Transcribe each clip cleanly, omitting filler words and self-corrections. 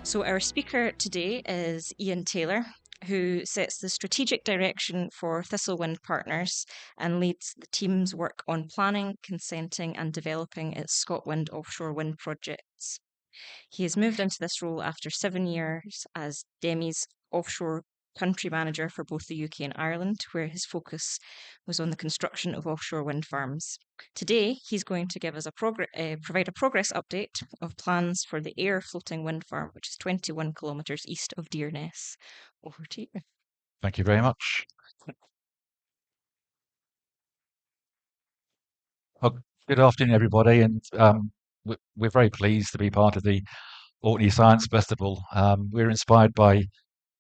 So, our speaker today is Ian Taylor, who sets the strategic direction for Thistle Wind Partners and leads the team's work on planning, consenting, and developing its ScotWind offshore wind projects. He has moved into this role after 7 years as DEMI's offshore country manager for both the UK and Ireland, where his focus was on the construction of offshore wind farms. Today, he's going to give us provide a progress update of plans for the Ayr floating wind farm, which is 21 kilometres east of Deerness. Over to you. Thank you very much. Well, good afternoon, everybody, and we're very pleased to be part of the Orkney Science Festival. We're inspired by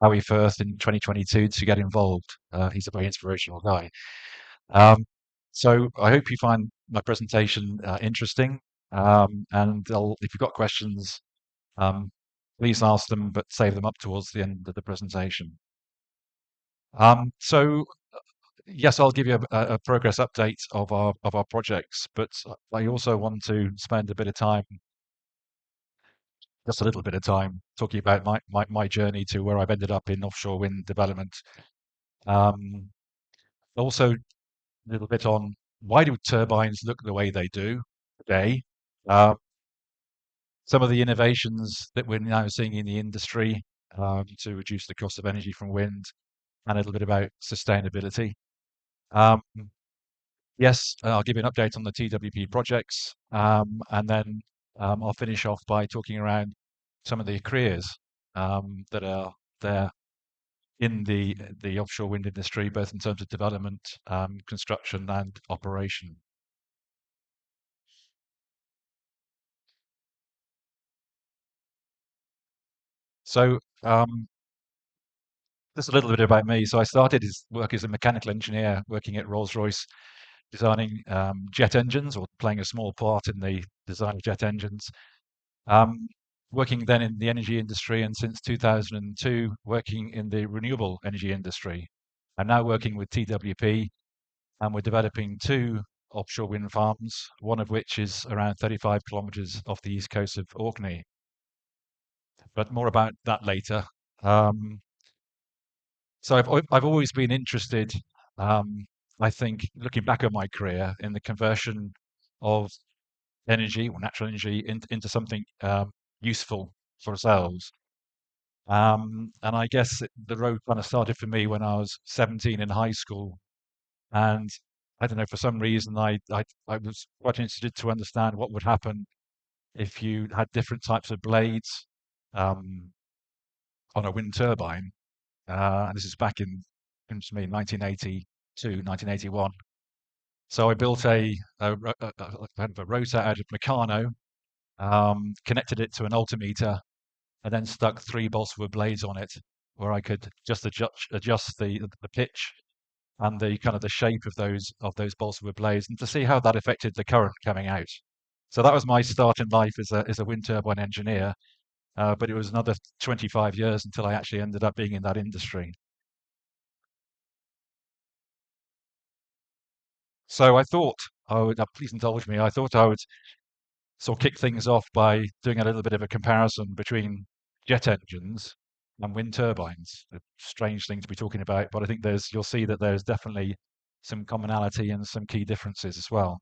Howie Firth in 2022 to get involved. He's a very inspirational guy. Um, so I hope you find my presentation interesting, and if you've got questions, um, please ask them, but save them up towards the end of the presentation. So yes, I'll give you a progress update of our projects, but I also want to spend a bit of time, just a little bit of time, talking about my journey to where I've ended up in offshore wind development. Um, Also, a little bit on why do turbines look the way they do today? Uh, some of the innovations that we're now seeing in the industry to reduce the cost of energy from wind, and a little bit about sustainability. Um, Yes, I'll give you an update on the TWP projects, and then I'll finish off by talking around some of the careers that are there in the offshore wind industry, both in terms of development, construction, and operation. So just a little bit about me. So I started work as a mechanical engineer, working at Rolls-Royce, designing jet engines, or playing a small part in the design of jet engines. Um, Working then in the energy industry, and since 2002, working in the renewable energy industry. I'm now working with TWP, and we're developing two offshore wind farms, one of which is around 35 kilometers off the east coast of Orkney. But more about that later. Um, so I've always been interested, um, I think, looking back on my career, in the conversion of energy or natural energy into something useful for ourselves. And I guess the road kind of started for me when I was 17 in high school. And I don't know, for some reason, I was quite interested to understand what would happen if you had different types of blades um, on a wind turbine. And this is back in me, 1982, 1981. So I built kind of a rotor out of Meccano, connected it to an altimeter, and then stuck three balsa wood blades on it, where I could just adjust the pitch and the kind of the shape of those balsa wood blades, and to see how that affected the current coming out. So that was my start in life as a wind turbine engineer. But it was another 25 years until I actually ended up being in that industry. So I thought I would, please indulge me, I thought I would sort of kick things off by doing a little bit of a comparison between jet engines and wind turbines. A strange thing to be talking about, but I think you'll see that there's definitely some commonality and some key differences as well.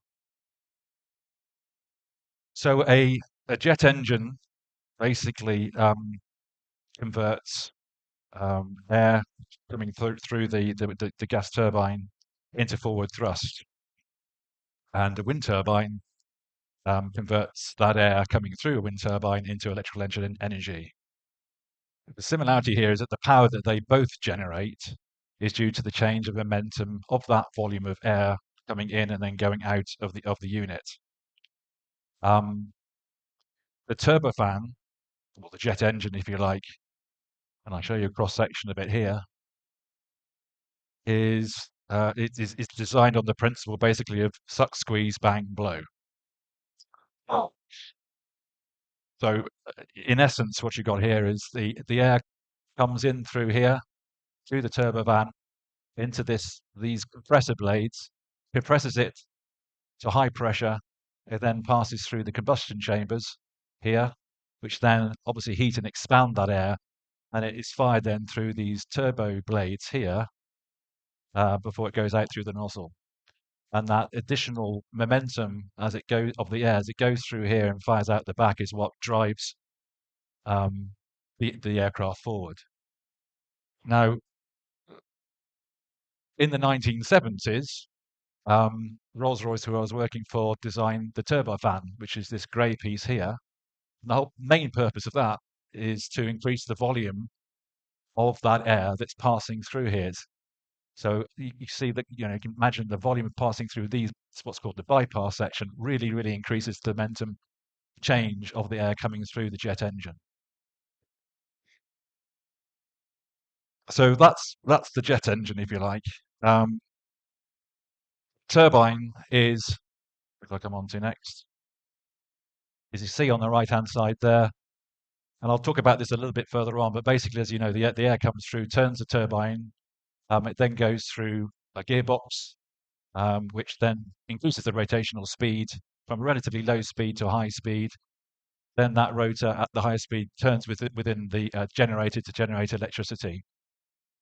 So a jet engine basically converts air coming through the gas turbine into forward thrust, and a wind turbine converts that air coming through a wind turbine into electrical engine energy. The similarity here is that the power that they both generate is due to the change of momentum of that volume of air coming in and then going out of the unit. Um, the turbofan, or the jet engine, if you like, and I'll show you a cross section of it here, is designed on the principle basically of suck, squeeze, bang, blow. Oh. So, in essence, what you've got here is the air comes in through here, through the turbofan, into these compressor blades, compresses it to high pressure. It then passes through the combustion chambers here, which then obviously heat and expand that air, and it is fired then through these turbo blades here before it goes out through the nozzle. And that additional momentum as it goes of the air as it goes through here and fires out the back is what drives um, the aircraft forward. Now, in the 1970s, Rolls-Royce, who I was working for, designed the turbofan, which is this grey piece here. And the whole main purpose of that is to increase the volume of that air that's passing through here. So you see that, you can imagine the volume of passing through these, what's called the bypass section, really, really increases the momentum change of the air coming through the jet engine. So that's the jet engine, if you like. Um, Turbine is, if I come on to next, is you see on the right-hand side there, and I'll talk about this a little bit further on, but basically, as you know, the air comes through, turns the turbine, it then goes through a gearbox, which then increases the rotational speed from a relatively low speed to a high speed. Then that rotor at the higher speed turns within the generator to generate electricity.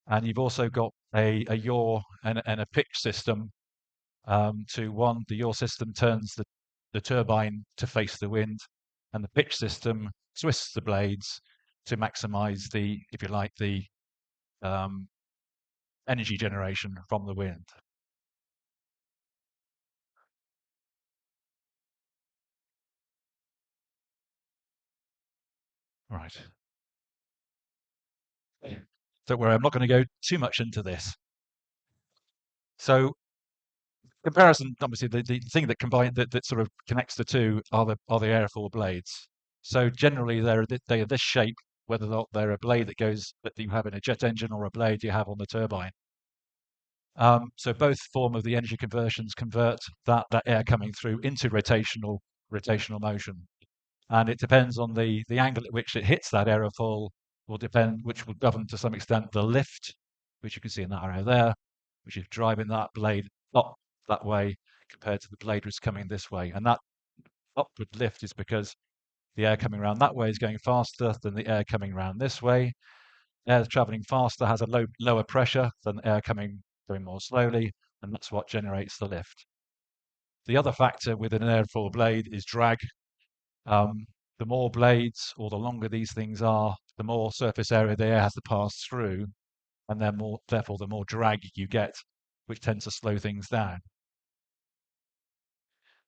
And you've also got a yaw and a pitch system. The yaw system turns the turbine to face the wind, and the pitch system twists the blades to maximize the, if you like, the um, energy generation from the wind. Right. Don't worry, I'm not going to go too much into this. So comparison, obviously, the thing that sort of connects the two are the airfoil blades. So generally, they are this shape, whether or not they're a blade that you have in a jet engine or a blade you have on the turbine. So both form of the energy conversions convert that air coming through into rotational motion, and it depends on the angle at which it hits that aerofoil which will govern to some extent the lift, which you can see in that arrow there, which is driving that blade up that way compared to the blade which is coming this way. And that upward lift is because the air coming around that way is going faster than the air coming around this way. Air traveling faster has a lower pressure than air going more slowly, and that's what generates the lift. The other factor with an airfoil blade is drag. Um, the more blades or the longer these things are, the more surface area the air has to pass through, and therefore the more drag you get, which tends to slow things down.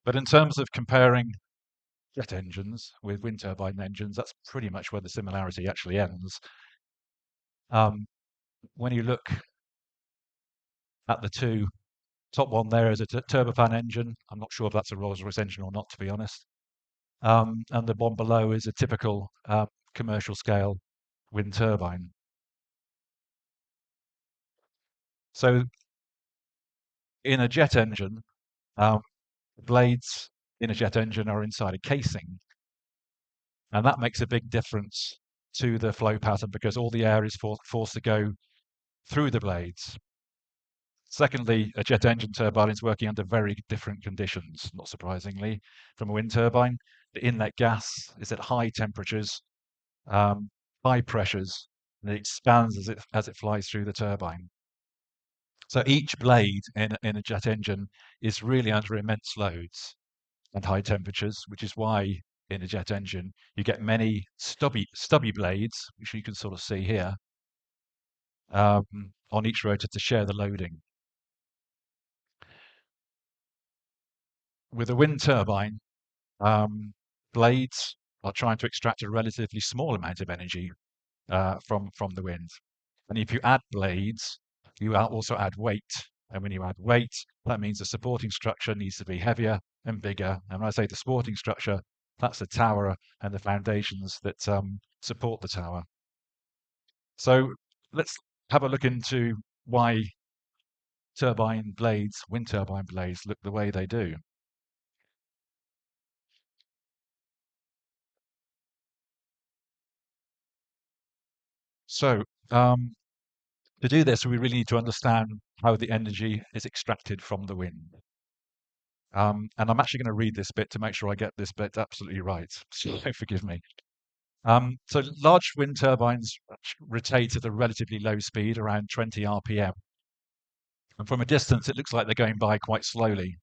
But in terms of comparing jet engines with wind turbine engines, that's pretty much where the similarity actually ends. Um, when you look at the two, top one there is a turbofan engine. I'm not sure if that's a Rolls-Royce engine or not, to be honest. And the one below is a typical commercial scale wind turbine. So in a jet engine, um, the blades in a jet engine are inside a casing, and that makes a big difference to the flow pattern because all the air is forced to go through the blades. Secondly, a jet engine turbine is working under very different conditions, not surprisingly, from a wind turbine. The inlet gas is at high temperatures, high pressures, and it expands as it flies through the turbine. So each blade in a jet engine is really under immense loads and high temperatures, which is why in a jet engine you get many stubby blades, which you can sort of see here, on each rotor to share the loading. With a wind turbine, blades are trying to extract a relatively small amount of energy from the wind. And if you add blades, you also add weight. And when you add weight, that means the supporting structure needs to be heavier and bigger. And when I say the supporting structure, that's the tower and the foundations that support the tower. So let's have a look into why wind turbine blades, look the way they do. So to do this, we really need to understand how the energy is extracted from the wind. And I'm actually going to read this bit to make sure I get this bit absolutely right. So forgive me. So large wind turbines rotate at a relatively low speed, around 20 RPM. And from a distance, it looks like they're going by quite slowly.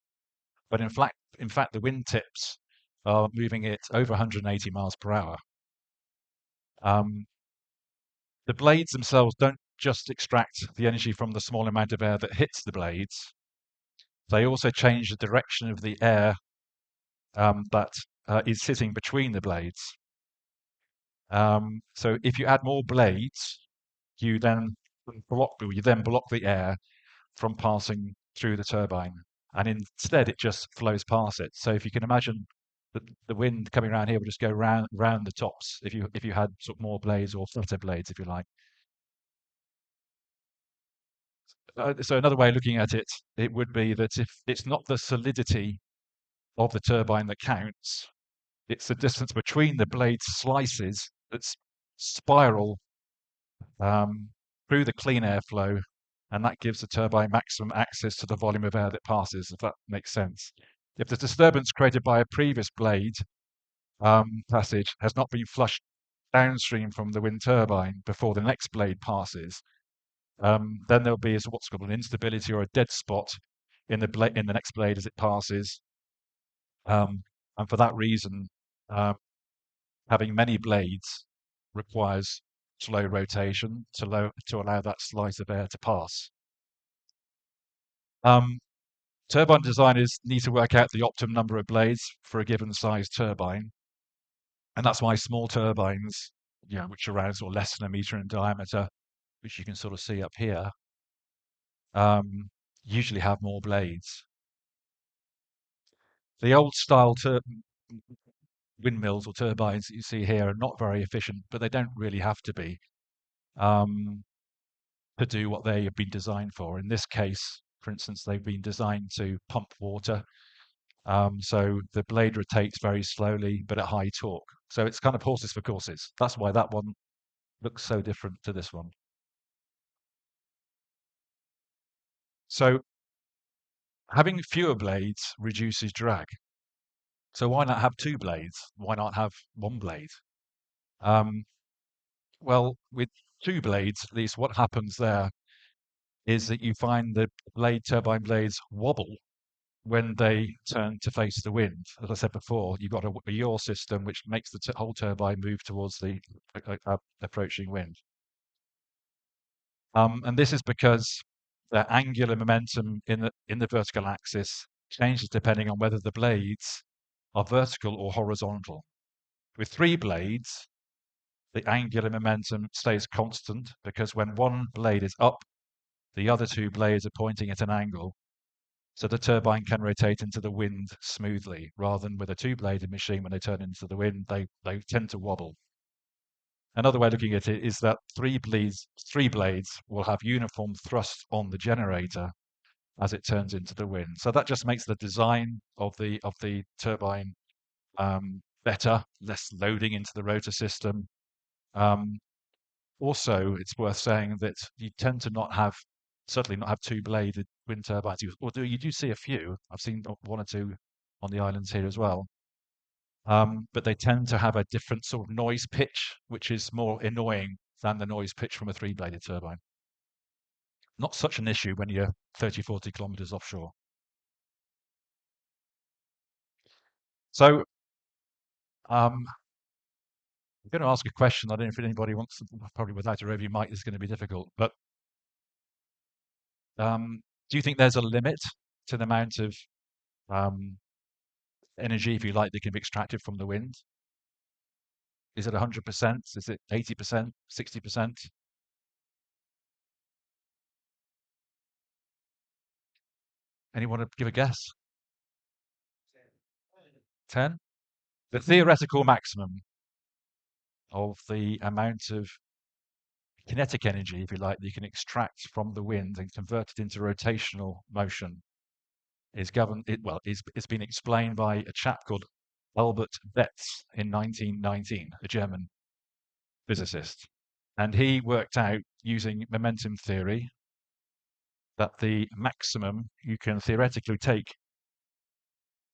But in fact, the wind tips are moving it over 180 miles per hour. Um, the blades themselves don't just extract the energy from the small amount of air that hits the blades. They also change the direction of the air that is sitting between the blades. So if you add more blades, you then block the air from passing through the turbine, and instead it just flows past it. So if you can imagine the wind coming around here would just go round the tops if you had sort of more blades or flatter blades, if you like. So another way of looking at it, it would be that if it's not the solidity of the turbine that counts, it's the distance between the blade slices that spiral um, through the clean airflow, and that gives the turbine maximum access to the volume of air that passes, if that makes sense. If the disturbance created by a previous blade passage has not been flushed downstream from the wind turbine before the next blade passes, then there'll be what's called an instability or a dead spot in the next blade as it passes. And for that reason, um, having many blades requires slow rotation to allow that slice of air to pass. Um, Turbine designers need to work out the optimum number of blades for a given size turbine, and that's why small turbines, which are around sort of less than a meter in diameter, which you can sort of see up here, um, usually have more blades. The old style windmills or turbines that you see here are not very efficient, but they don't really have to be. Um, to do what they have been designed for. In this case, for instance, they've been designed to pump water. So the blade rotates very slowly, but at high torque. So it's kind of horses for courses. That's why that one looks so different to this one. So having fewer blades reduces drag. So why not have two blades? Why not have one blade? Um, well, with two blades, at least what happens there is that you find the turbine blades wobble when they turn to face the wind. As I said before, you've got a yaw system which makes the whole turbine move towards the approaching wind. And this is because the angular momentum in the vertical axis changes depending on whether the blades are vertical or horizontal. With three blades, the angular momentum stays constant because when one blade is up, the other two blades are pointing at an angle, so the turbine can rotate into the wind smoothly, rather than with a two-bladed machine, when they turn into the wind, they tend to wobble. Another way of looking at it is that three blades will have uniform thrust on the generator as it turns into the wind. So that just makes the design of the turbine better, less loading into the rotor system. Um, Also, it's worth saying that you tend to certainly not have two-bladed wind turbines. You do see a few. I've seen one or two on the islands here as well. But they tend to have a different sort of noise pitch, which is more annoying than the noise pitch from a three-bladed turbine. Not such an issue when you're 30, 40 kilometers offshore. So I'm going to ask a question. I don't know if anybody wants to, probably without a review mic, is going to be difficult. But do you think there's a limit to the amount of um, energy, if you like, that can be extracted from the wind? Is it 100%? Is it 80%, 60%? Anyone to give a guess? 10? The theoretical maximum of the amount of kinetic energy, if you like, that you can extract from the wind and convert it into rotational motion is it's been explained by a chap called Albert Betz in 1919, a German physicist. And he worked out using momentum theory that the maximum you can theoretically take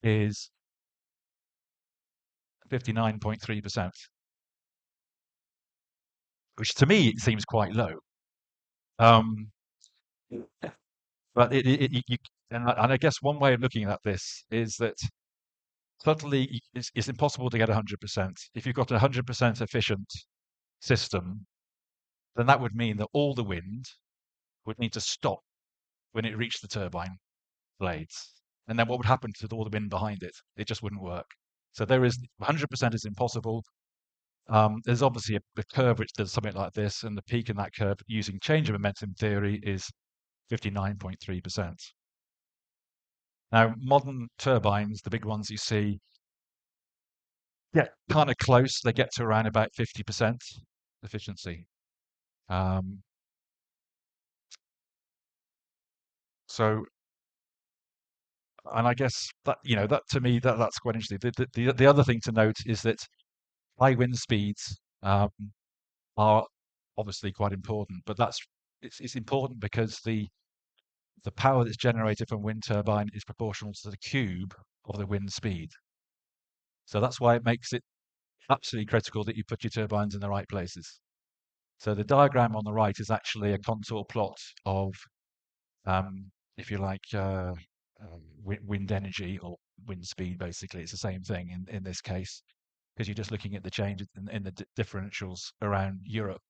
is 59.3%. which to me it seems quite low. Um, but and I guess one way of looking at this is that suddenly it's impossible to get 100%. If you've got a 100% efficient system, then that would mean that all the wind would need to stop when it reached the turbine blades. And then what would happen to all the wind behind it? It just wouldn't work. So there is 100% is impossible. There's obviously a curve which does something like this, and the peak in that curve using change of momentum theory is 59.3%. Now, modern turbines, the big ones you see, get kind of close. They get to around about 50% efficiency. Um, so, and I guess that, that to me, that's quite interesting. The other thing to note is that high wind speeds are obviously quite important, but it's important because the power that's generated from wind turbine is proportional to the cube of the wind speed. So that's why it makes it absolutely critical that you put your turbines in the right places. So the diagram on the right is actually a contour plot of, if you like, wind energy or wind speed. Basically, it's the same thing in this case, because you're just looking at the changes in the differentials around Europe.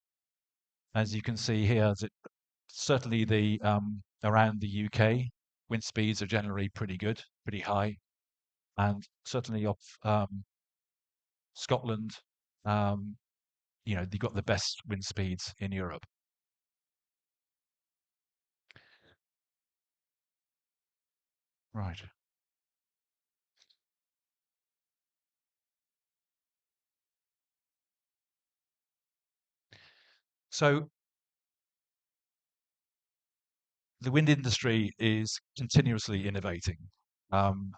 As you can see here, that certainly the around the UK, wind speeds are generally pretty good, pretty high, and certainly off Scotland, you've got the best wind speeds in Europe. Right. So the wind industry is continuously innovating. Um,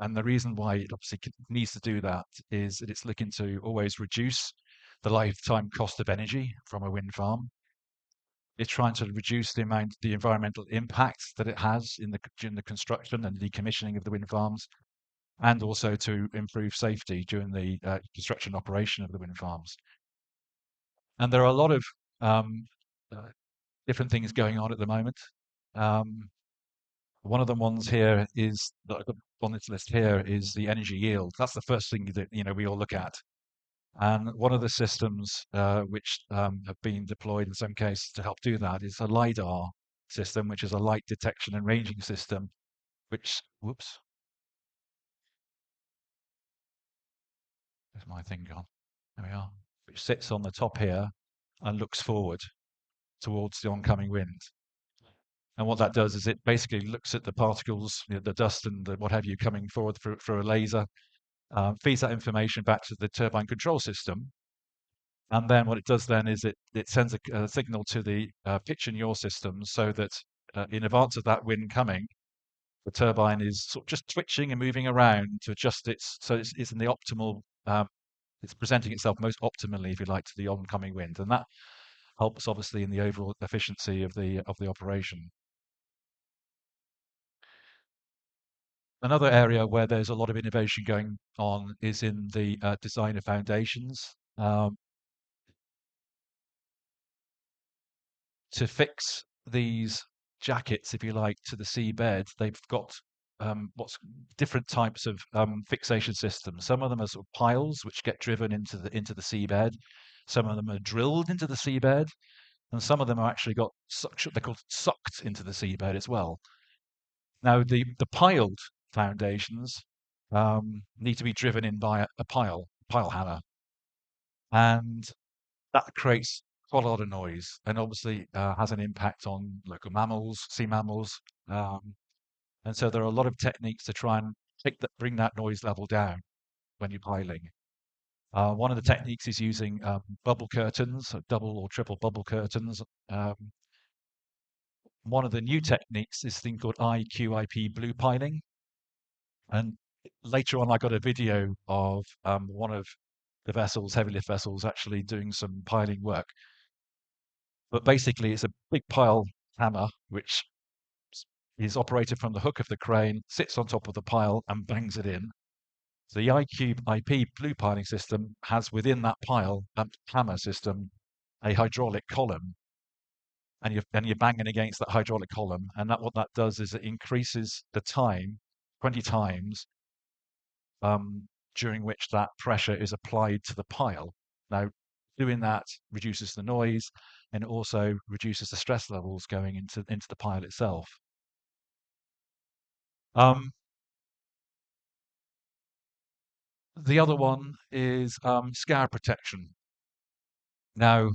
and the reason why it obviously needs to do that is that it's looking to always reduce the lifetime cost of energy from a wind farm. It's trying to reduce the environmental impact that it has during the construction and decommissioning of the wind farms, and also to improve safety during the construction operation of the wind farms. And there are a lot of um, uh, different things going on at the moment. Um, One of the ones here is on this list here is the energy yield. That's the first thing that we all look at. And one of the systems which have been deployed in some cases to help do that is a LiDAR system, which is a light detection and ranging system, which, whoops, there's my thing gone. There we are. Which sits on the top here and looks forward towards the oncoming wind. And what that does is it basically looks at the particles, the dust and the what have you coming forward for a laser, feeds that information back to the turbine control system. And then what it does then is it sends a signal to the pitch in your system so that in advance of that wind coming, the turbine is sort of just twitching and moving around to adjust so it's in the optimal, it's presenting itself most optimally, if you like, to the oncoming wind. And that helps obviously in the overall efficiency of the operation. Another area where there's a lot of innovation going on is in the design of foundations. To fix these jackets, if you like, to the seabed, they've got what's different types of fixation systems. Some of them are sort of piles which get driven into the seabed. Some of them are drilled into the seabed, and some of them are actually got suction. They're called sucked into the seabed as well. Now, the piled foundations need to be driven in by a pile hammer, and that creates quite a lot of noise and obviously has an impact on local mammals, sea mammals. Um, and so there are a lot of techniques to try and bring that noise level down when you're piling. One of the techniques is using bubble curtains, so double or triple bubble curtains. Um, One of the new techniques is a thing called IQIP blue piling. And later on, I got a video of one of the vessels, heavy lift vessels, actually doing some piling work. But basically, it's a big pile hammer which is operated from the hook of the crane, sits on top of the pile, and bangs it in. So the iCube IP blue piling system has within that pile a hammer system a hydraulic column, and you're banging against that hydraulic column, and that what that does is it increases the time 20 times during which that pressure is applied to the pile. Now, doing that reduces the noise, and it also reduces the stress levels going into the pile itself. Um, the other one is scour protection. Now,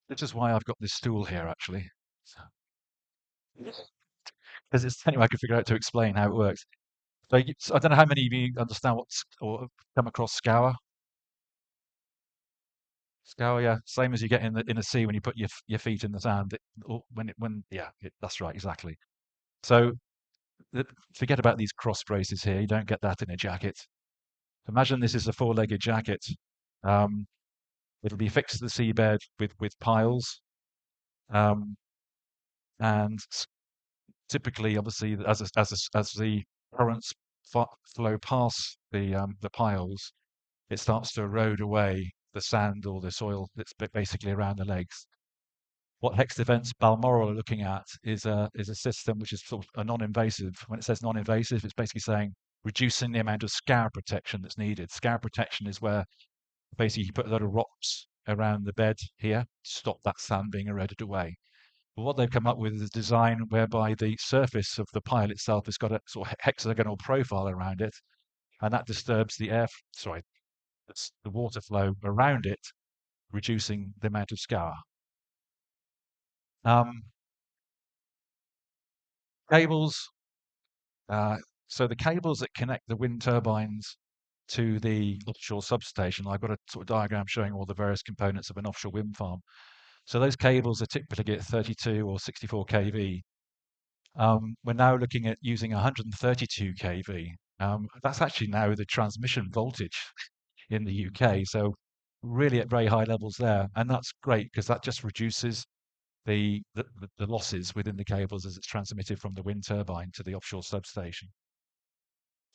this is why I've got this stool here, actually, because it's the only way I can figure out to explain how it works. So I don't know how many of you understand or come across scour. Scour, yeah, same as you get in the sea when you put your feet in the sand. That's right, exactly. So forget about these cross braces here. You don't get that in a jacket. Imagine this is a four-legged jacket. Um, it'll be fixed to the seabed with piles, um, and typically, obviously, as the currents flow past the piles, it starts to erode away the sand or the soil that's basically around the legs. What Hex Defence Balmoral are looking at is a system which is sort of a non-invasive. When it says non-invasive, it's basically saying reducing the amount of scour protection that's needed. Scour protection is where basically you put a lot of rocks around the bed here to stop that sand being eroded away. But what they've come up with is a design whereby the surface of the pile itself has got a sort of hexagonal profile around it, and that disturbs the water flow around it, reducing the amount of scour. Um, cables. Uh, so the cables that connect the wind turbines to the offshore substation, I've got a sort of diagram showing all the various components of an offshore wind farm. So those cables are typically at 32 or 64 kV. We're now looking at using 132 kV. That's actually now the transmission voltage in the UK. So really at very high levels there, and that's great because that just reduces the losses within the cables as it's transmitted from the wind turbine to the offshore substation.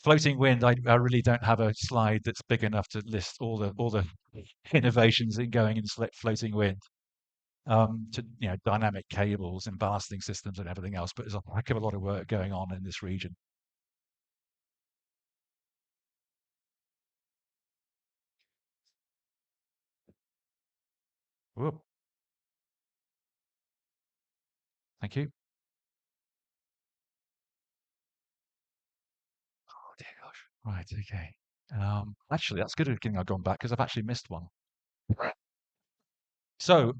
Floating wind, I really don't have a slide that's big enough to list all the innovations in going in floating wind. To dynamic cables and ballasting systems and everything else, but there's a heck of a lot of work going on in this region. Whoop, thank you. Oh dear gosh. Right, okay. Actually, that's good thing I've gone back because I've actually missed one. Right. So,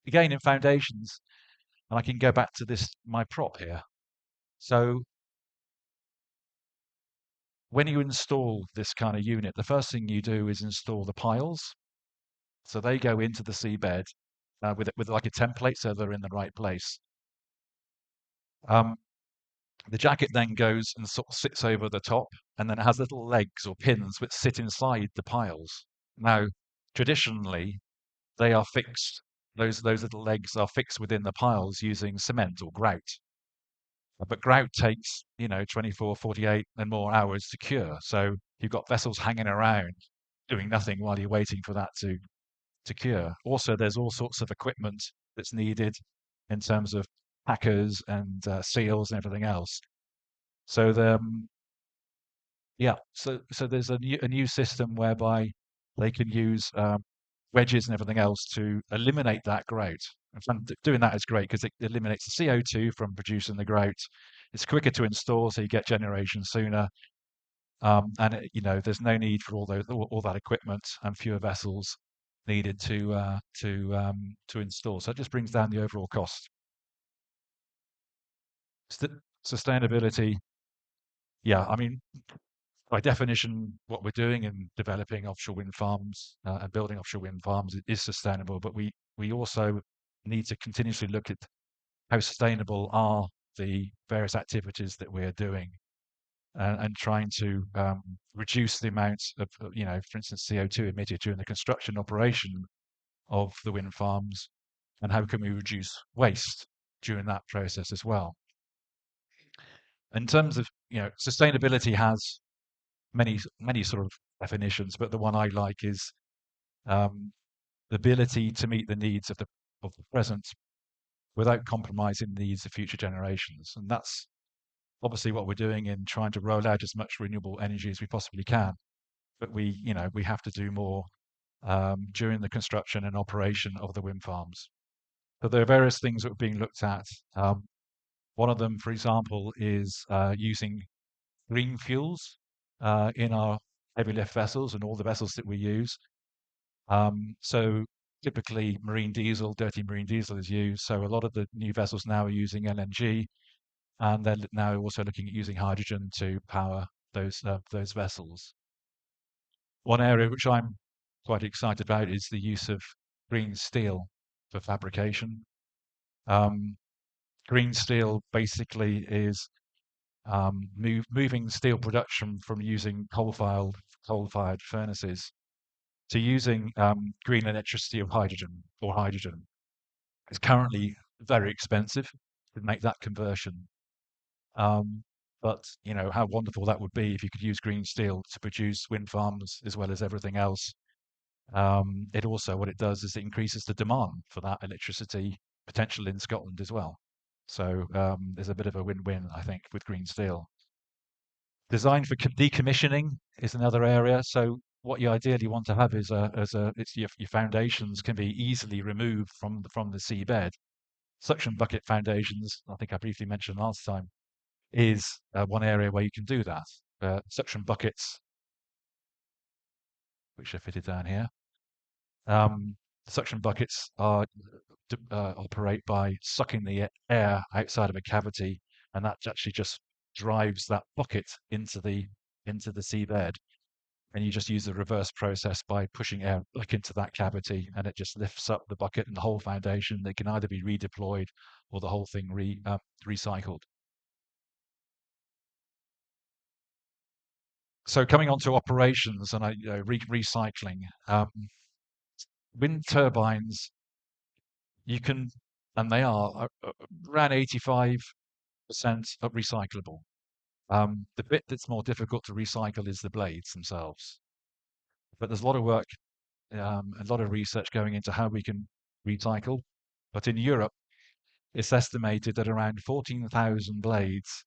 again in foundations, and I can go back to this my prop here. So when you install this kind of unit, the first thing you do is install the piles. So they go into the seabed with like a template, so they're in the right place. Um, the jacket then goes and sort of sits over the top, and then it has little legs or pins which sit inside the piles. Now, traditionally, they are fixed. Those little legs are fixed within the piles using cement or grout. But grout takes, 24, 48 and more hours to cure. So you've got vessels hanging around doing nothing while you're waiting for that to cure. Also, there's all sorts of equipment that's needed in terms of packers and seals and everything else. So so there's a new system whereby they can use wedges and everything else to eliminate that grout. And doing that is great because it eliminates the CO2 from producing the grout. It's quicker to install, so you get generation sooner. There's no need for all that equipment and fewer vessels needed to install. So it just brings down the overall cost. Sustainability, yeah, I mean, by definition, what we're doing in developing offshore wind farms and building offshore wind farms is sustainable, but we also need to continuously look at how sustainable are the various activities that we're doing and trying to reduce the amount of, for instance, CO2 emitted during the construction operation of the wind farms, and how can we reduce waste during that process as well. In terms of, sustainability has many sort of definitions, but the one I like is the ability to meet the needs of the present without compromising the needs of future generations. And that's obviously what we're doing in trying to roll out as much renewable energy as we possibly can. But we have to do more during the construction and operation of the wind farms. So there are various things that are being looked at. One of them, for example, is using green fuels in our heavy lift vessels and all the vessels that we use. So typically marine diesel, dirty marine diesel is used. So a lot of the new vessels now are using LNG, and they're now also looking at using hydrogen to power those vessels. One area which I'm quite excited about is the use of green steel for fabrication. Um, Green steel basically is moving steel production from using coal-fired furnaces to using green electricity of hydrogen or hydrogen. It's currently very expensive to make that conversion. But how wonderful that would be if you could use green steel to produce wind farms as well as everything else. It also, what it does is it increases the demand for that electricity potential in Scotland as well. So there's a bit of a win-win, I think, with green steel. Design for decommissioning is another area. So what you ideally want to have is it's your foundations can be easily removed from the seabed. Suction bucket foundations, I think I briefly mentioned last time, is one area where you can do that. Suction buckets, which are fitted down here. Suction buckets operate by sucking the air outside of a cavity, and that actually just drives that bucket into the seabed. And you just use the reverse process by pushing air back into that cavity, and it just lifts up the bucket and the whole foundation. They can either be redeployed or the whole thing recycled. So coming on to operations and recycling, wind turbines, you can, and they are around 85% recyclable. The bit that's more difficult to recycle is the blades themselves. But there's a lot of work, a lot of research going into how we can recycle. But in Europe, it's estimated that around 14,000 blades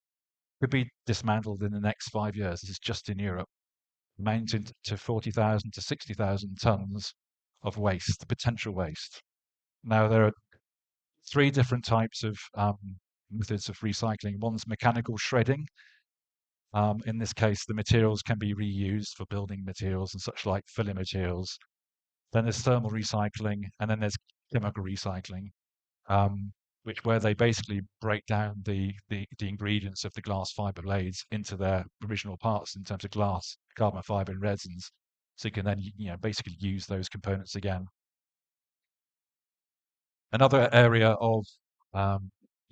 could be dismantled in the next 5 years. This is just in Europe, amounting to 40,000 to 60,000 tons of waste, potential waste. Now, there are three different types of methods of recycling. One's mechanical shredding. In this case, the materials can be reused for building materials and such like filler materials. Then there's thermal recycling, and then there's chemical recycling, which where they basically break down the ingredients of the glass fiber blades into their original parts in terms of glass, carbon fiber, and resins. So you can then basically use those components again. Another area of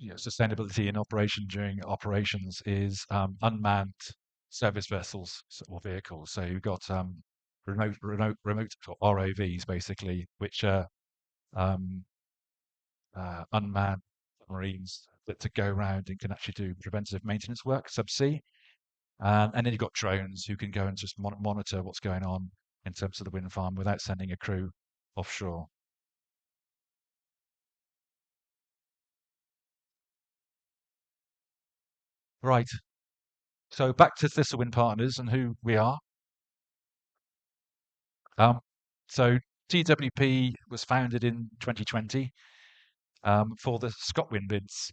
sustainability in operation during operations is unmanned service vessels or vehicles. So you've got remote or ROVs basically, which are unmanned marines that to go around and can actually do preventative maintenance work subsea. And then you've got drones who can go and just monitor what's going on in terms of the wind farm without sending a crew offshore. Right. So back to Thistle Wind Partners and who we are. Um, so TWP was founded in 2020 for the ScotWind bids.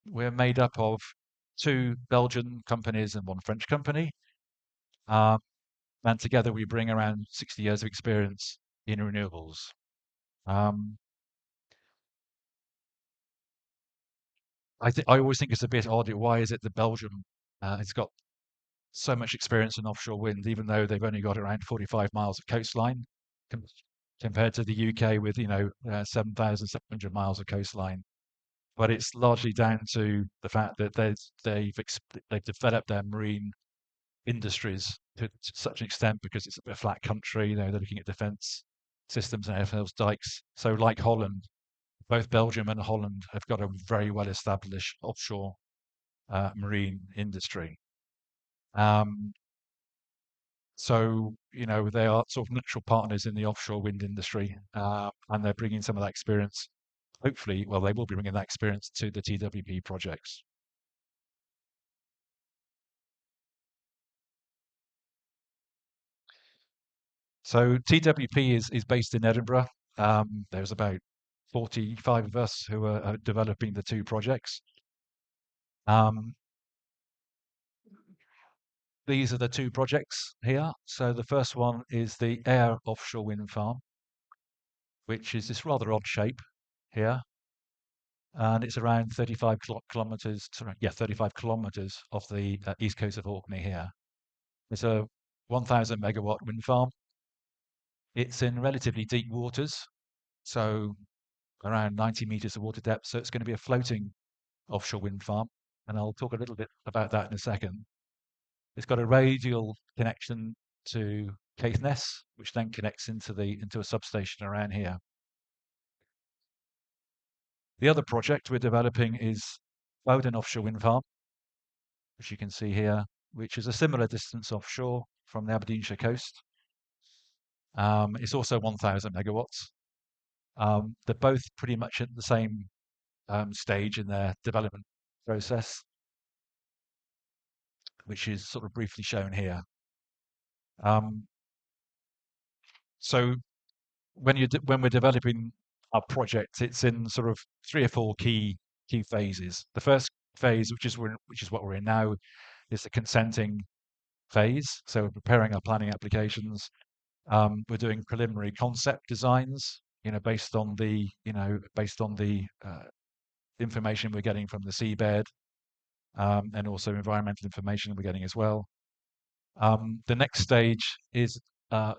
We're made up of two Belgian companies and one French company. And together we bring around 60 years of experience in renewables. I always think it's a bit odd. Why is it that Belgium has got so much experience in offshore wind, even though they've only got around 45 miles of coastline com compared to the UK with 7,700 miles of coastline. But it's largely down to the fact that they've developed their marine industries to such an extent because it's a flat country. They're looking at defence systems and everything else, dikes. So like Holland, both Belgium and Holland have got a very well established offshore marine industry. Um, So, they are sort of natural partners in the offshore wind industry, and they're bringing some of that experience. Hopefully, well, they will be bringing that experience to the TWP projects. So TWP is based in Edinburgh. There's about 45 of us who are developing the two projects. Um, these are the two projects here. So the first one is the Air offshore wind farm, which is this rather odd shape here. And it's around 35 kilometers, sorry, yeah, 35 kilometers off the east coast of Orkney here. It's a 1,000 megawatt wind farm. It's in relatively deep waters, so around 90 meters of water depth. So it's going to be a floating offshore wind farm, and I'll talk a little bit about that in a second. It's got a radial connection to Caithness, which then connects into a substation around here. The other project we're developing is Bowden offshore wind farm, which you can see here, which is a similar distance offshore from the Aberdeenshire coast. It's also 1,000 megawatts. They're both pretty much at the same stage in their development process, which is sort of briefly shown here. Um, so when we're developing our project, it's in sort of three or four key phases. The first phase, which is what we're in now, is the consenting phase. So we're preparing our planning applications. We're doing preliminary concept designs, based on the information we're getting from the seabed, and also environmental information we're getting as well. The next stage is uh,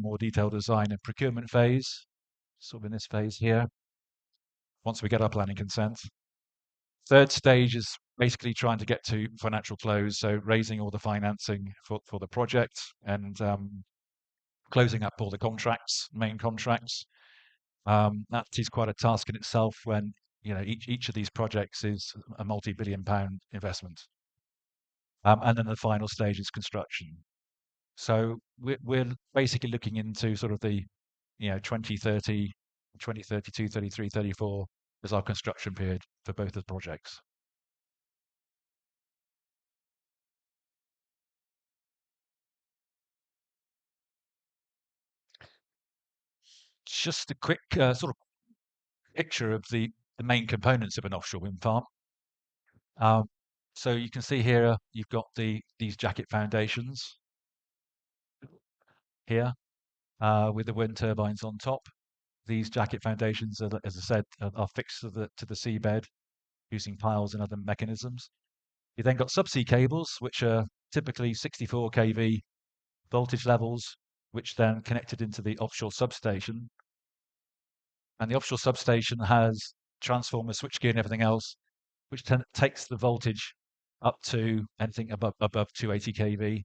more detailed design and procurement phase, sort of in this phase here, once we get our planning consent. Third stage is basically trying to get to financial close, so raising all the financing for the project and closing up all the main contracts. That is quite a task in itself when each of these projects is a multi-billion-pound investment. And then the final stage is construction. So we're basically looking into sort of the 2030, 2032, 33, 34 as our construction period for both the projects. Just a quick sort of picture of the main components of an offshore wind farm. Um, so you can see here you've got these jacket foundations here with the wind turbines on top. These jacket foundations, as I said, are fixed to the seabed using piles and other mechanisms. You then got subsea cables, which are typically 64 kV voltage levels, which then connected into the offshore substation. And the offshore substation has transformer, switchgear, and everything else, which takes the voltage up to anything above 280 kV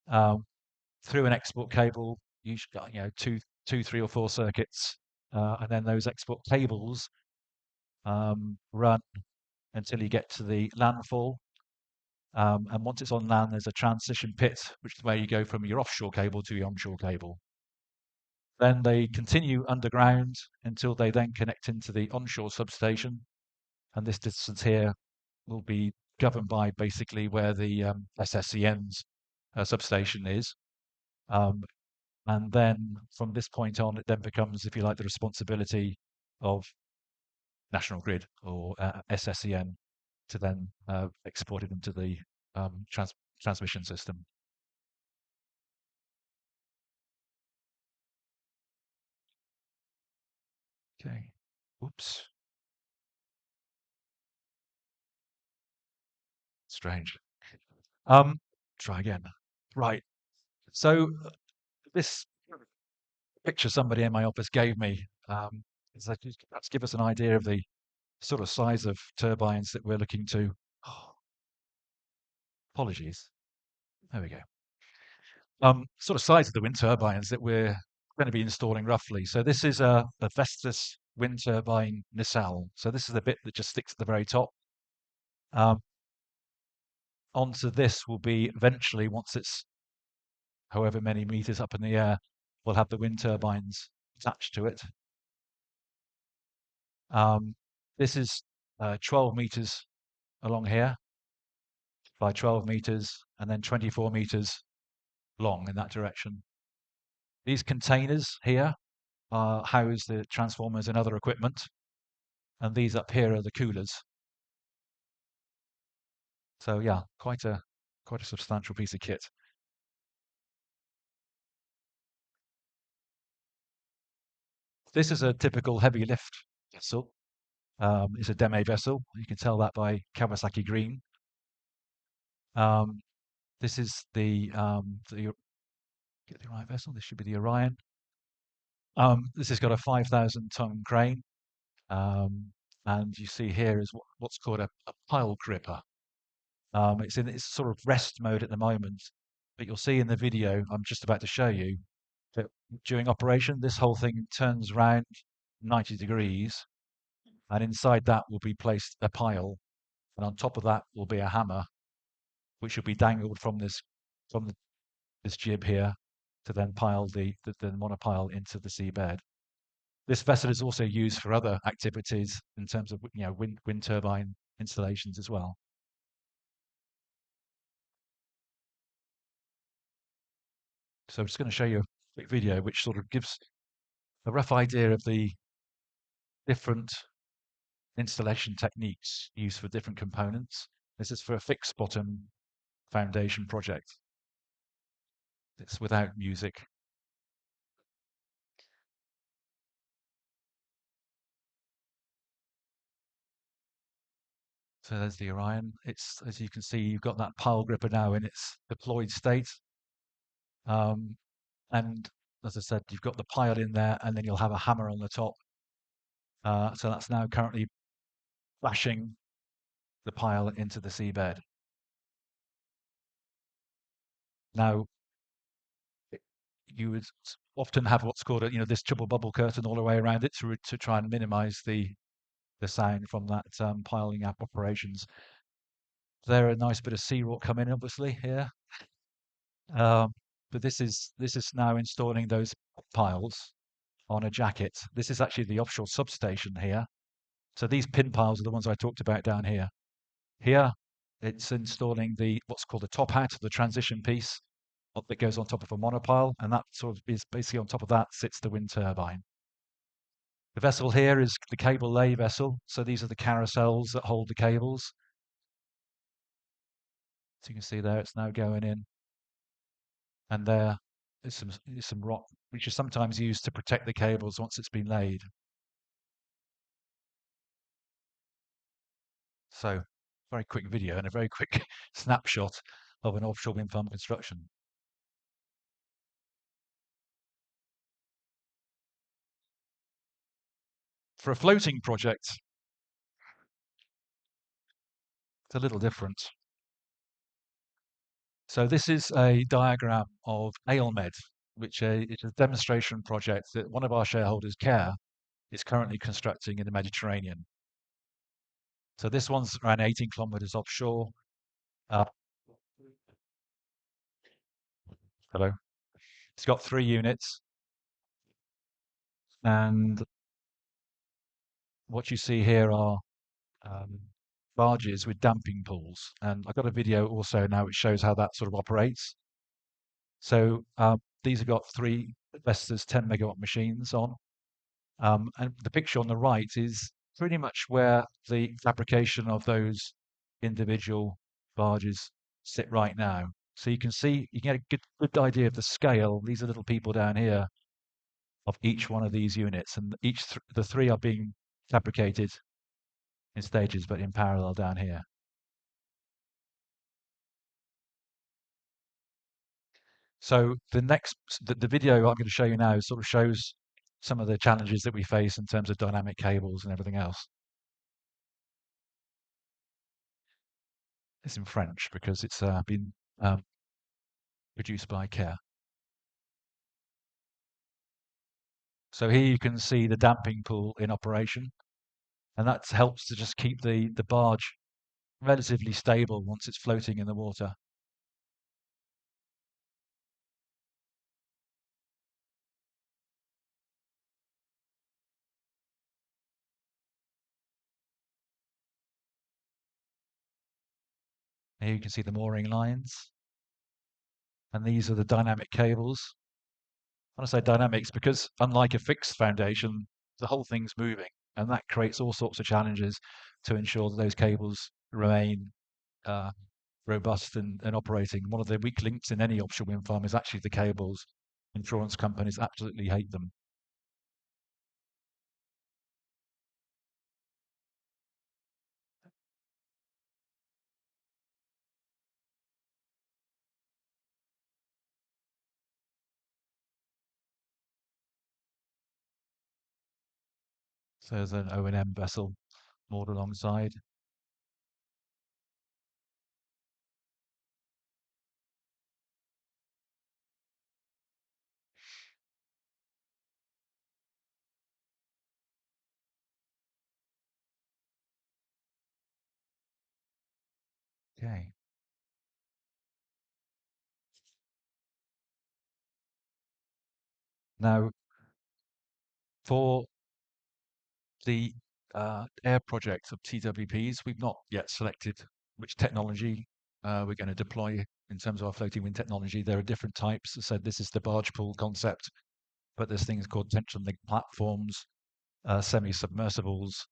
um, through an export cable, usually two, three, or four circuits, and then those export cables run until you get to the landfall. And once it's on land, there's a transition pit, which is where you go from your offshore cable to your onshore cable. Then they continue underground until they then connect into the onshore substation. And this distance here will be governed by basically where the SSCN's substation is. Um, and then from this point on, it then becomes, if you like, the responsibility of National Grid or SSCN to then export it into the transmission system. Okay. Oops. Strange. Um, Try again. Right. So this picture somebody in my office gave me is that perhaps give us an idea of the sort of size of turbines that we're looking to. Oh, apologies. There we go. Sort of size of the wind turbines that we're going to be installing roughly. So this is a Vestas wind turbine nacelle. So this is the bit that just sticks at the very top. Um, Onto this will be eventually, once it's however many meters up in the air, will have the wind turbines attached to it. Um, this is 12 meters along here by 12 meters and then 24 meters long in that direction. These containers here house the transformers and other equipment, and these up here are the coolers. So yeah, quite a substantial piece of kit. This is a typical heavy lift vessel. It's a deme vessel. You can tell that by Kawasaki green. Um, this is the get the right vessel. This should be the Orion. This has got a 5,000-ton crane, and you see here is what's called a pile gripper. It's in its sort of rest mode at the moment, but you'll see in the video I'm just about to show you that during operation, this whole thing turns round 90 degrees, and inside that will be placed a pile, and on top of that will be a hammer, which will be dangled from this jib here to then pile the monopile into the seabed. This vessel is also used for other activities in terms of wind turbine installations as well. So I'm just going to show you a quick video which sort of gives a rough idea of the different installation techniques used for different components. This is for a fixed bottom foundation project. It's without music. So there's the Orion. It's, as you can see, you've got that pile gripper now in its deployed state. Um, and as I said, you've got the pile in there, and then you'll have a hammer on the top. So that's now currently flashing the pile into the seabed. Now, you would often have what's called this triple bubble curtain all the way around it to try and minimize the sound from that piling up operations. There a nice bit of sea rock coming, obviously here, but this is now installing those piles on a jacket. This is actually the offshore substation here. So these pin piles are the ones I talked about down here. Here, it's installing what's called the top hat, the transition piece that goes on top of a monopile, and that sort of is basically on top of that sits the wind turbine. The vessel here is the cable lay vessel. So these are the carousels that hold the cables. So you can see there, it's now going in. And there is some rock, which is sometimes used to protect the cables once it's been laid. So, very quick video and a very quick snapshot of an offshore wind farm construction. For a floating project, it's a little different. So this is a diagram of Ailmed, which is a demonstration project that one of our shareholders, Care, is currently constructing in the Mediterranean. So this one's around 18 kilometers offshore. Uh, hello. It's got 3 units, and what you see here are um, barges with damping pools. And I've got a video also now which shows how that sort of operates. So these have got 3 Vestas 10 megawatt machines on. And the picture on the right is pretty much where the fabrication of those individual barges sit right now. So you can see, you can get a good idea of the scale. These are little people down here of each one of these units, and the 3 are being fabricated in stages, but in parallel down here. So the video I'm going to show you now sort of shows some of the challenges that we face in terms of dynamic cables and everything else. It's in French because it's been produced by Care. So here you can see the damping pool in operation, and that helps to just keep the barge relatively stable once it's floating in the water. Here you can see the mooring lines, and these are the dynamic cables. When I say dynamics, because unlike a fixed foundation, the whole thing's moving, and that creates all sorts of challenges to ensure that those cables remain uh, robust and operating. One of the weak links in any offshore wind farm is actually the cables. Insurance companies absolutely hate them. So there's an O&M vessel moored alongside. Okay. Now, for the air project of TWPs, we've not yet selected which technology we're going to deploy in terms of our floating wind technology. There are different types. I said this is the barge pool concept, but there's things called tension link platforms, semi-submersibles,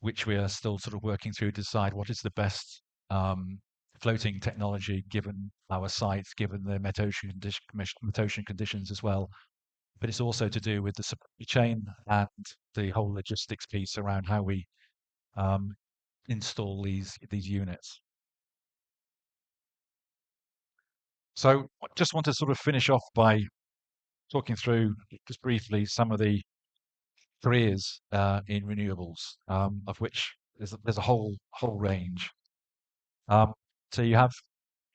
which we are still sort of working through to decide what is the best floating technology given our site, given the metocean conditions as well. But it's also to do with the supply chain and the whole logistics piece around how we um, install these units. So I just want to sort of finish off by talking through just briefly some of the careers in renewables, of which there's a whole range. Um, so you have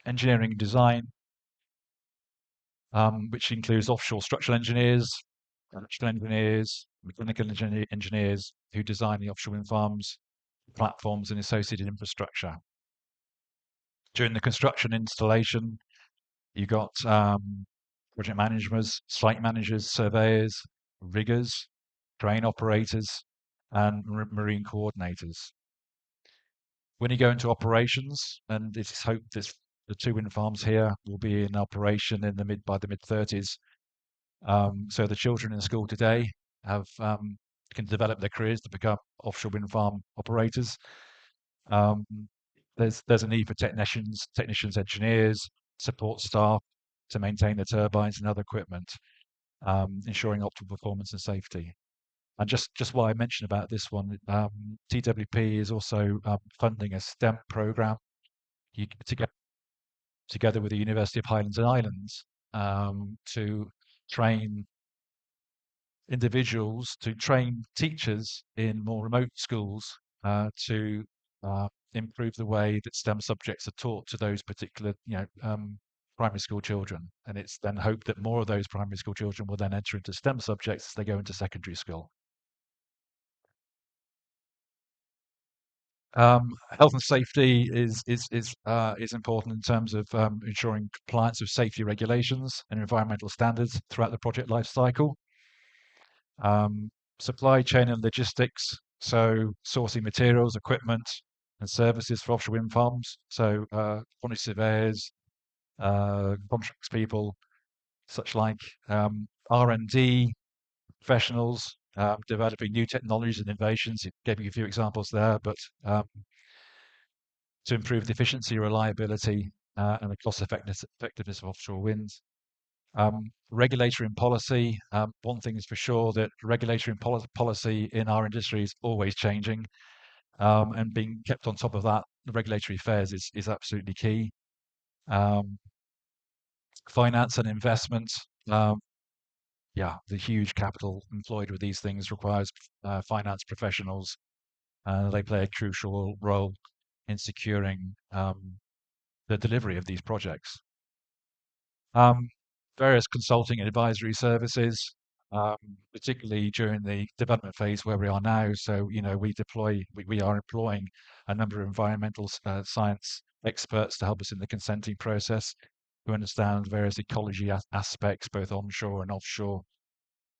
engineering and design, which includes offshore structural engineers, electrical engineers, mechanical engineers who design the offshore wind farms, platforms, and associated infrastructure. During the construction installation, you got project managers, site managers, surveyors, riggers, crane operators, and marine coordinators. When you go into operations, and it's hoped this the two wind farms here will be in operation in the mid 30s. So the children in school today have can develop their careers to become offshore wind farm operators. Um, there's a need for technicians, engineers, support staff to maintain the turbines and other equipment, ensuring optimal performance and safety. And just why I mentioned about this one, TWP is also funding a STEM program together with the University of Highlands and Islands to train individuals, to train teachers in more remote schools to improve the way that STEM subjects are taught to those particular, primary school children. And it's then hoped that more of those primary school children will then enter into STEM subjects as they go into secondary school. Health and safety is important in terms of ensuring compliance with safety regulations and environmental standards throughout the project life cycle. Supply chain and logistics, so sourcing materials, equipment, and services for offshore wind farms. So quantity surveyors, contracts people, such like R&D professionals, developing new technologies and innovations. It gave you a few examples there, but to improve the efficiency, reliability, and the cost effectiveness of offshore wind. Regulatory and policy. One thing is for sure that regulatory and policy in our industry is always changing, and being kept on top of that, the regulatory affairs is absolutely key. Um, Finance and investment. Um, yeah, the huge capital employed with these things requires finance professionals. They play a crucial role in securing the delivery of these projects. Um, Various consulting and advisory services, um, particularly during the development phase where we are now. So, we are employing a number of environmental science experts to help us in the consenting process, to understand various ecology aspects, both onshore and offshore,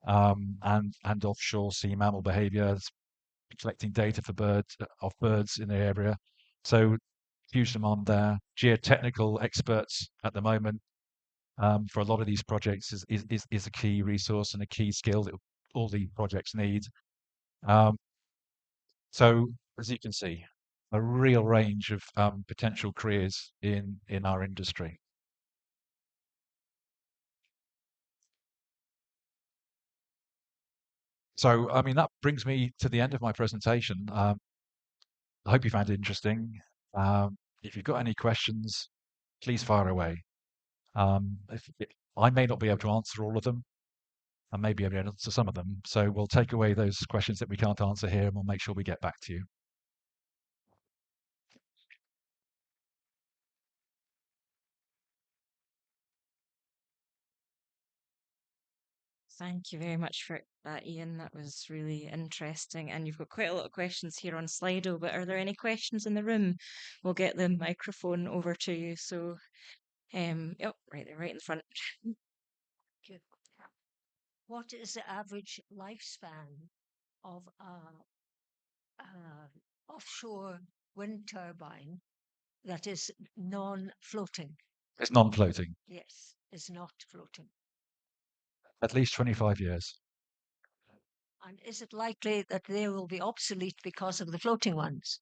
and offshore sea mammal behaviours, collecting data for birds in the area. So huge demand there. Geotechnical experts at the moment for a lot of these projects is a key resource and a key skill that all the projects need. Um, so as you can see, a real range of potential careers in our industry. So, I mean, that brings me to the end of my presentation. I hope you found it interesting. If you've got any questions, please fire away. I may not be able to answer all of them. I may be able to answer some of them. So we'll take away those questions that we can't answer here, and we'll make sure we get back to you. Thank you very much for that, Ian. That was really interesting. And you've got quite a lot of questions here on Slido, but are there any questions in the room? We'll get the microphone over to you. So, oh, right there, right in the front. Good. What is the average lifespan of a offshore wind turbine that is non-floating? It's non-floating, Yes, is not floating. at least 25 years. And is it likely that they will be obsolete because of the floating ones?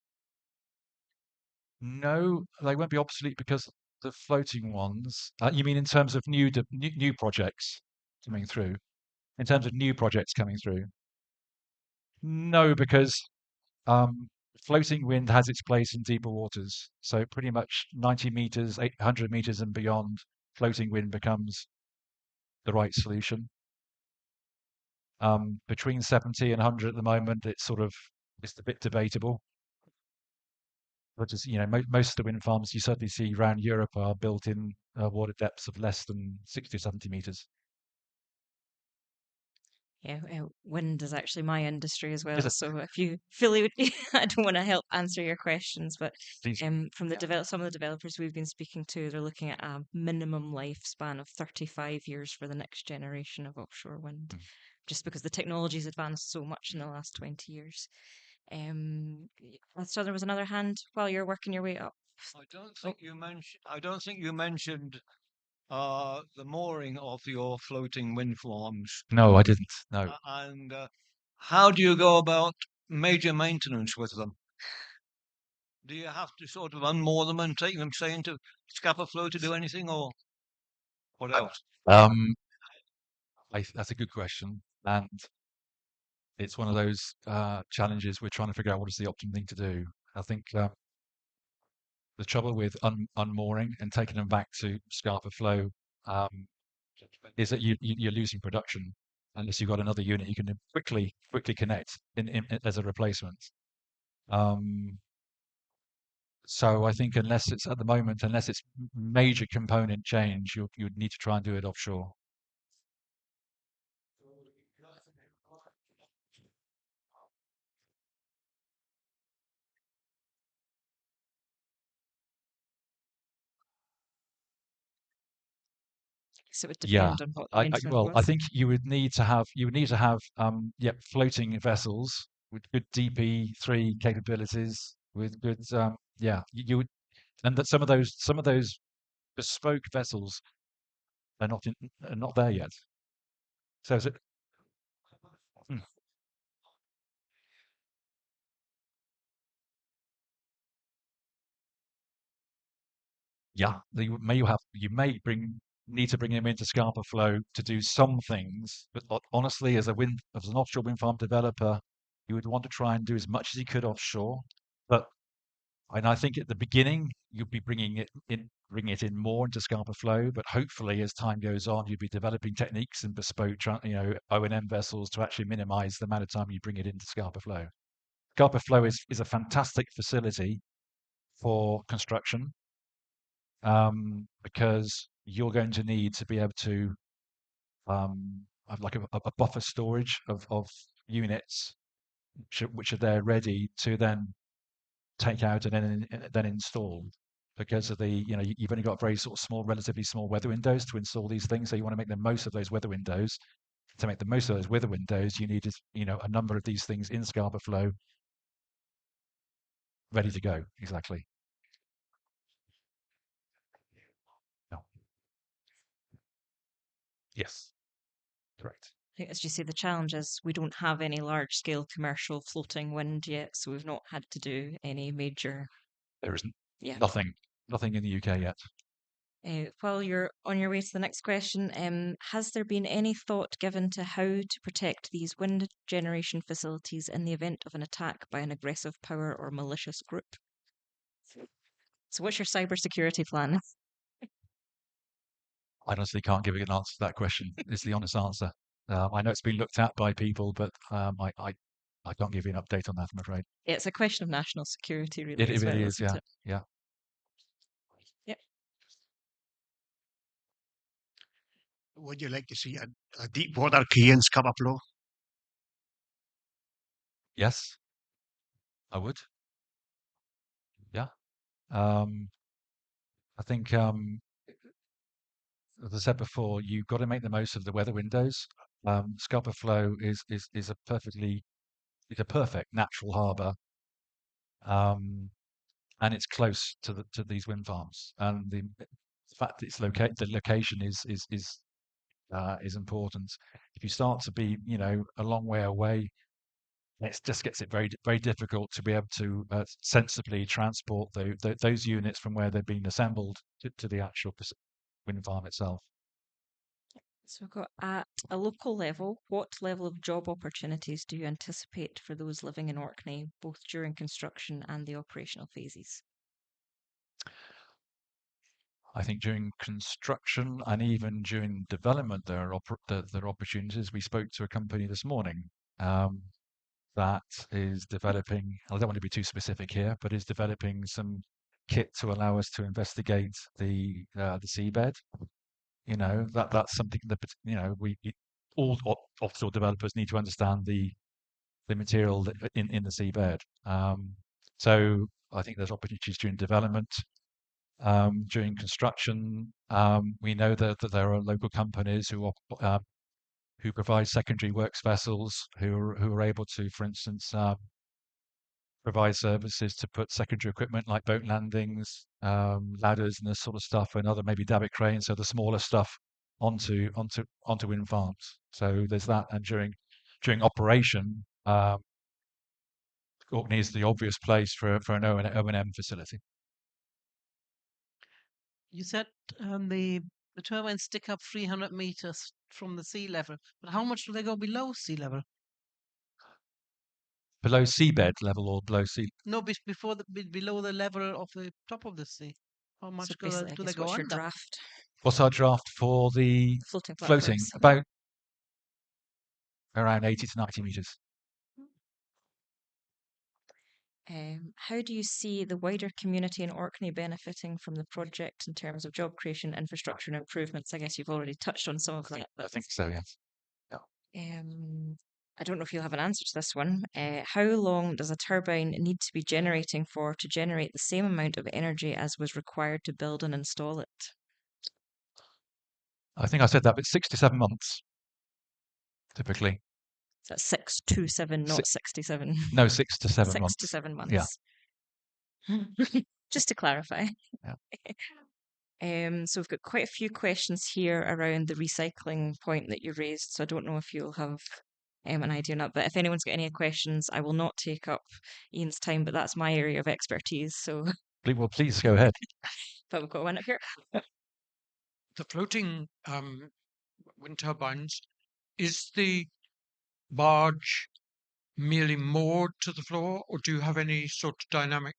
No, they won't be obsolete because the floating ones, you mean in terms of new projects coming through? In terms of new projects coming through? No, because um, floating wind has its place in deeper waters. So pretty much 90 meters, 800 meters and beyond, floating wind becomes the right solution. Between 70 and 100 at the moment, it's a bit debatable. But as you know, most of the wind farms you certainly see around Europe are built in water depths of less than 60 or 70 meters. Yeah, wind is actually my industry as Is well. it? So if you fully would, I don't want to help answer your questions, but Please. from the some of the developers we've been speaking to, they're looking at a minimum lifespan of 35 years for the next generation of offshore wind, Mm. just because the technology's advanced so much in the last 20 years. So there was another hand while you're working your way up. Oh, I don't think you mentioned the mooring of your floating wind farms. No, I didn't. No. And how do you go about major maintenance with them? Do you have to sort of unmoor them and take them, say, into scupper flow to do anything, or what else? Um, that's a good question, and it's one of those challenges we're trying to figure out what is the optimum thing to do. I think the trouble with unmooring and taking them back to Scarpa flow um, is that you're losing production unless you've got another unit you can quickly connect as a replacement. Um, so I think unless it's major component change, you'd need to try and do it offshore. so it would Yeah, depend on what the engine I was. think you would need to have floating vessels with good DP3 capabilities with good you would, and that some of those bespoke vessels are not there yet. So is it, hmm, yeah, you may bring need to bring them into Scarpa Flow to do some things, but honestly, as an offshore wind farm developer, you would want to try and do as much as you could offshore. But and I think at the beginning you'd be bringing it in more into Scarpa Flow, but hopefully as time goes on, you'd be developing techniques and bespoke, O&M vessels to actually minimize the amount of time you bring it into Scarpa Flow. Scarpa Flow is a fantastic facility for construction because you're going to need to be able to have like a buffer storage of units which are there ready to then take out and then install because of you've only got very sort of relatively small weather windows to install these things. So you want to make the most of those weather windows. To make the most of those weather windows, you need a number of these things in Scarborough Flow ready to go. Exactly. Yes, correct. I think, as you say, the challenge is we don't have any large scale commercial floating wind yet, so we've not had to do any major. There isn't Yeah. nothing in the UK yet. While you're on your way to the next question, has there been any thought given to how to protect these wind generation facilities in the event of an attack by an aggressive power or malicious group? So, what's your cybersecurity plan? I honestly can't give you an answer to that question. Is the honest answer. I know it's been looked at by people, but I can't give you an update on that, I'm afraid. It's a question of national security, really, It as well, really is, isn't yeah, it? yeah. Yep. Would you like to see a deep water Cairns come up low? Yes, I would. Yeah. I think, as I said before, you've got to make the most of the weather windows. Scupper Flow is a perfect natural harbour, and it's close to these wind farms. And the fact that the location is important. If you start to be, a long way away, it just gets it very very difficult to be able to sensibly transport those units from where they've been assembled to the actual wind farm itself. So, we've got at a local level, what level of job opportunities do you anticipate for those living in Orkney, both during construction and the operational phases? I think during construction and even during development, there are opportunities. We spoke to a company this morning that is developing. I don't want to be too specific here, but is developing some kit to allow us to investigate the seabed. That's something that all offshore developers need to understand the material in the seabed. So I think there's opportunities during development. During construction, we know that there are local companies who provide secondary works vessels who are able to, for instance, provide services to put secondary equipment like boat landings, ladders, and this sort of stuff, and other maybe davit cranes, so the smaller stuff onto wind farms. So there's that, and during operation, Orkney is the obvious place for an O&M facility. You said the turbines stick up 300 meters from the sea level, but how much do they go below sea level? Below seabed level or below sea? No, below the level of the top of the sea. How much So, do basically, I they guess, go what's your under? draft? What's our draft for the Floating floating? platforms. About around 80 to 90 meters. How do you see the wider community in Orkney benefiting from the project in terms of job creation, infrastructure, and improvements? I guess you've already touched on some of that. I think so, yes. I don't know if you'll have an answer to this one. How long does a turbine need to be generating for to generate the same amount of energy as was required to build and install it? I think I said that, but 6 to 7 months, typically. So that's 6 to 7, not 67. No, 6 to 7 6 months. to 7 months. Yeah. Just to clarify. Yeah. So we've got quite a few questions here around the recycling point that you raised. So I don't know if you'll have an idea or not. But if anyone's got any questions, I will not take up Ian's time. But that's my area of expertise. So, Well, please go ahead. but we've got one up here. The floating wind turbines, is the barge merely moored to the floor, or do you have any sort of dynamic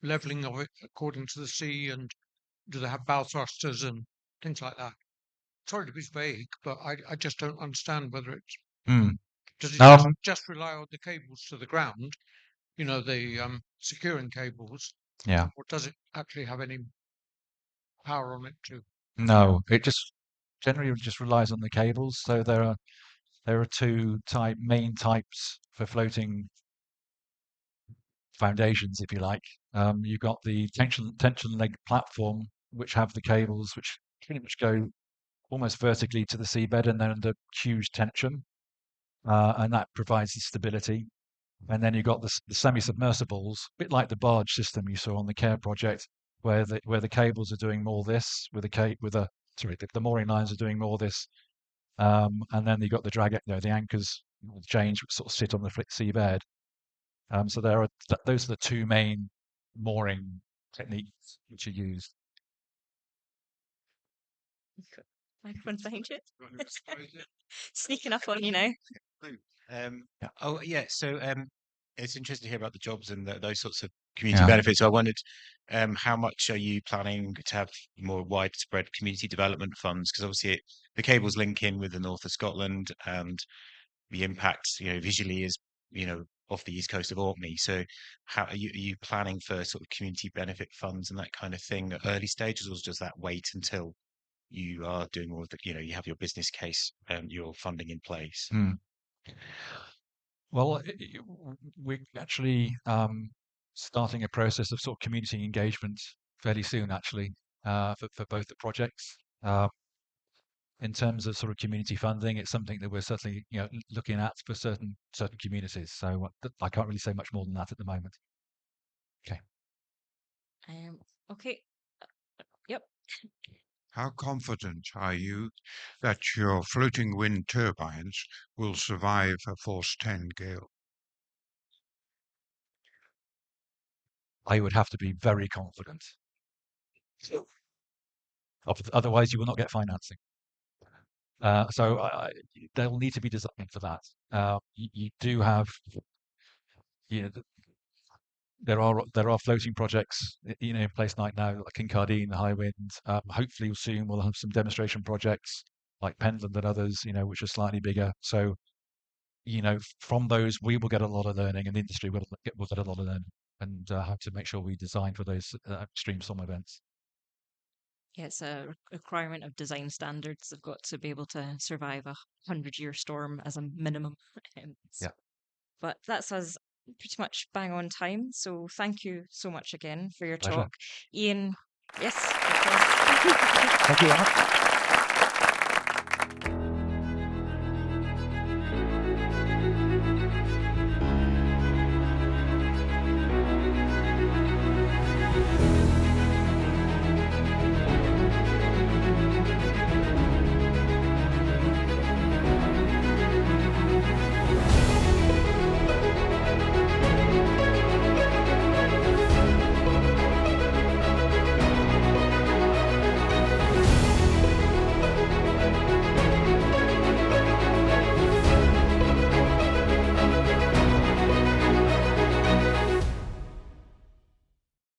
leveling of it according to the sea, and do they have bow thrusters and things like that? Sorry to be vague, but I just don't understand whether it's does it just rely on the cables to the ground, the securing cables, Yeah. or does it actually have any power on it too? No, it just generally just relies on the cables. So there are two main types for floating foundations, if you like. You've got the tension leg platform, which have the cables which pretty much go almost vertically to the seabed, and then under huge tension, and that provides the stability. And then you've got the semi-submersibles, a bit like the barge system you saw on the CARE project, where the cables are doing more this, the mooring lines are doing more this, and then you've got the drag, the anchors, the chains which sort of sit on the seabed. So those are the two main mooring techniques which are used. Microphone's behind you. Sneaking up on you now. Yeah. Oh, yeah. So it's interesting to hear about the jobs and those sorts of community Yeah. benefits. So I wondered, how much are you planning to have more widespread community development funds? Because obviously the cables link in with the north of Scotland, and the impact, visually is, off the east coast of Orkney. So how are you planning for sort of community benefit funds and that kind of thing at early stages, or does that wait until you are doing all of the, you have your business case and your funding in place? Well, we're actually starting a process of sort of community engagement fairly soon, actually, for both the projects. In terms of sort of community funding, it's something that we're certainly looking at for certain communities. So I can't really say much more than that at the moment. Okay. Okay. Yep. How confident are you that your floating wind turbines will survive a force 10 gale? I would have to be very confident. Otherwise, you will not get financing. So there'll need to be design for that. You do have, there are floating projects, in place like now, like Kincardine, the High Wind. Hopefully soon we'll have some demonstration projects like Pentland and others, which are slightly bigger. So, from those we will get a lot of learning, and the industry will get a lot of learning, and have to make sure we design for those extreme storm events. Yeah, it's a requirement of design standards. They've got to be able to survive a 100-year storm as a minimum. Yeah. But that's us pretty much bang on time. So thank you so much again for your Pleasure. talk. Ian, yes. Thank you very much.